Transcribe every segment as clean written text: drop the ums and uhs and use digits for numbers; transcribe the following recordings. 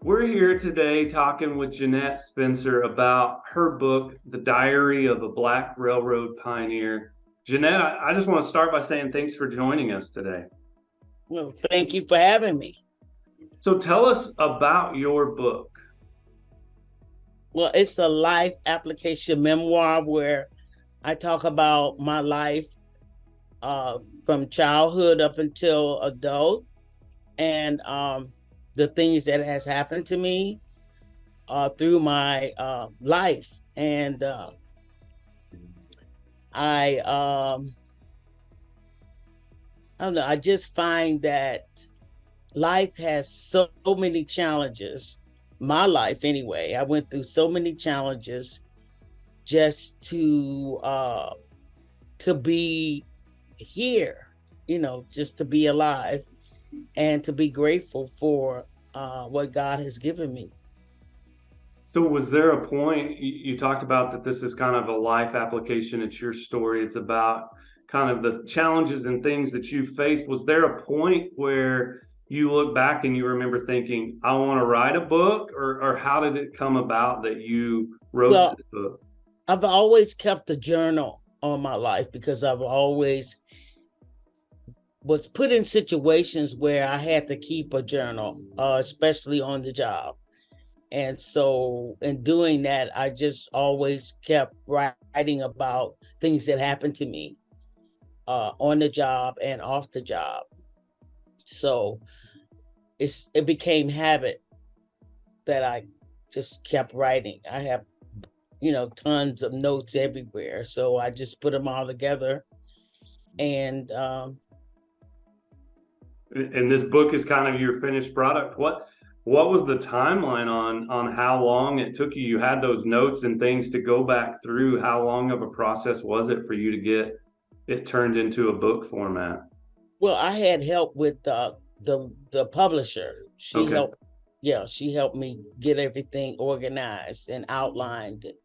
We're here today talking with Jennette Spencer about her book, The Diary of a Black Railroad Pioneer. Jennette, I just want to start by saying thanks for joining us today. Well, thank you for having me. So tell us about your book. Well, it's a life application memoir where I talk about my life uh, from childhood up until adult and the things that has happened to me through my life. And I, I don't know, I just find that life has so many challenges. My life, anyway, I went through so many challenges just to be here, just to be alive and to be grateful for what God has given me. So was there a point you talked about that this is kind of a life application? It's your story. It's about kind of the challenges and things that you faced. Was there a point where you look back and you remember thinking, I want to write a book, or how did it come about that you wrote Well, this book? I've always kept a journal on my life because I've always was put in situations where I had to keep a journal, especially on the job. And so, in doing that, I just always kept writing about things that happened to me on the job and off the job. So it became habit that I just kept writing. I have tons of notes everywhere, so I just put them all together. And And this book is kind of your finished product. What was the timeline on how long it took you? You had those notes and things to go back through. How long of a process was it for you to get it turned into a book format? well, I had help with the publisher. She Okay. helped. Yeah, she helped me get everything organized and outlined it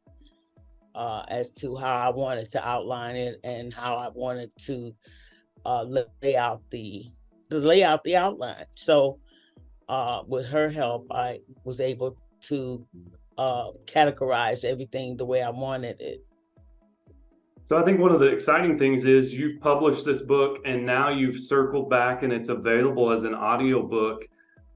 as to how I wanted to outline it and how I wanted to lay out the outline. So with her help, I was able to categorize everything the way I wanted it. So I think one of the exciting things is you've published this book and now you've circled back and it's available as an audio book.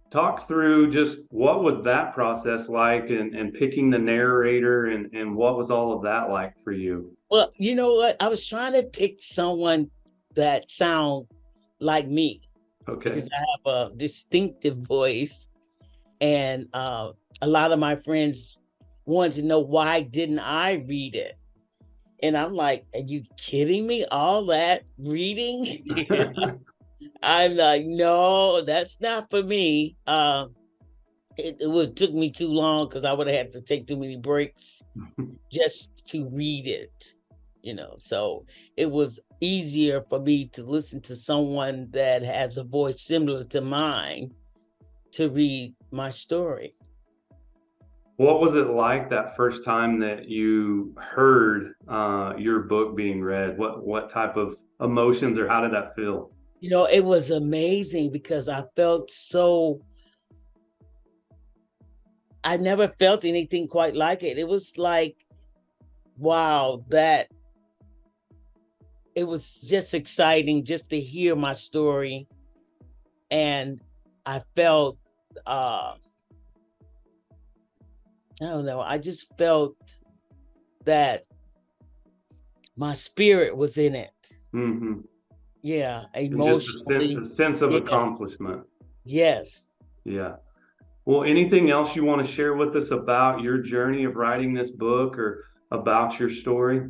Talk through just what was that process like, and picking the narrator, and what was all of that like for you? Well, you know what? I was trying to pick someone that sound like me because Okay. I have a distinctive voice, and a lot of my friends wanted to know why didn't I read it, and I'm like, "Are you kidding me? All that reading?" I'm like, "No, that's not for me." It would took me too long because I would have had to take too many breaks just to read it, so it was easier for me to listen to someone that has a voice similar to mine to read my story. What was it like that first time that you heard your book being read? What type of emotions, or how did that feel? It was amazing because I never felt anything quite like it. It was like, wow, that it was just exciting just to hear my story. And I felt, I don't know, I just felt that my spirit was in it. Hmm. Yeah, And just a emotionally. sense of Yeah. accomplishment. Yes. Yeah. Well, anything else you want to share with us about your journey of writing this book, or about your story?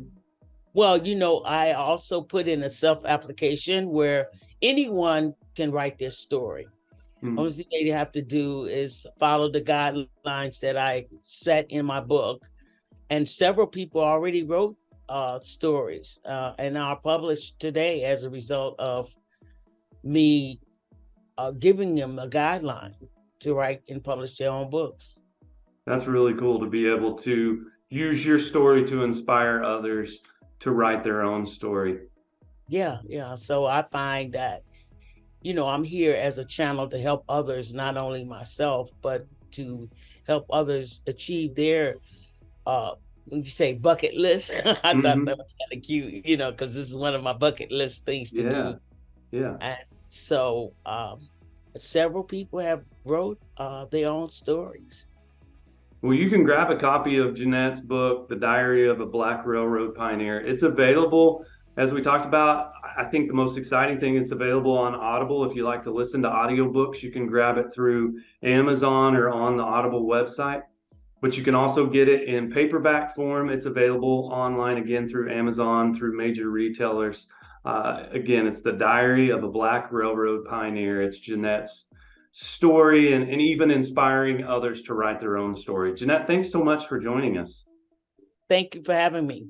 Well, I also put in a self application where anyone can write their story. Hmm. Only thing they have to do is follow the guidelines that I set in my book. And several people already wrote stories and are published today as a result of me giving them a guideline to write and publish their own books. That's really cool to be able to use your story to inspire others to write their own story. Yeah, yeah. So I find that I'm here as a channel to help others, not only myself, but to help others achieve their when you say bucket list. I thought that Hmm. was kind of cute, because this is one of my bucket list things to Yeah. do. Yeah. And so several people have wrote their own stories. Well, you can grab a copy of Jennette's book, The Diary of a Black Railroad Pioneer. It's available, as we talked about. I think the most exciting thing, it's available on Audible. If you like to listen to audiobooks, you can grab it through Amazon or on the Audible website. But you can also get it in paperback form. It's available online again through Amazon, through major retailers. Again, it's The Diary of a Black Railroad Pioneer. It's Jennette's story, and even inspiring others to write their own story. Jennette, thanks so much for joining us. Thank you for having me.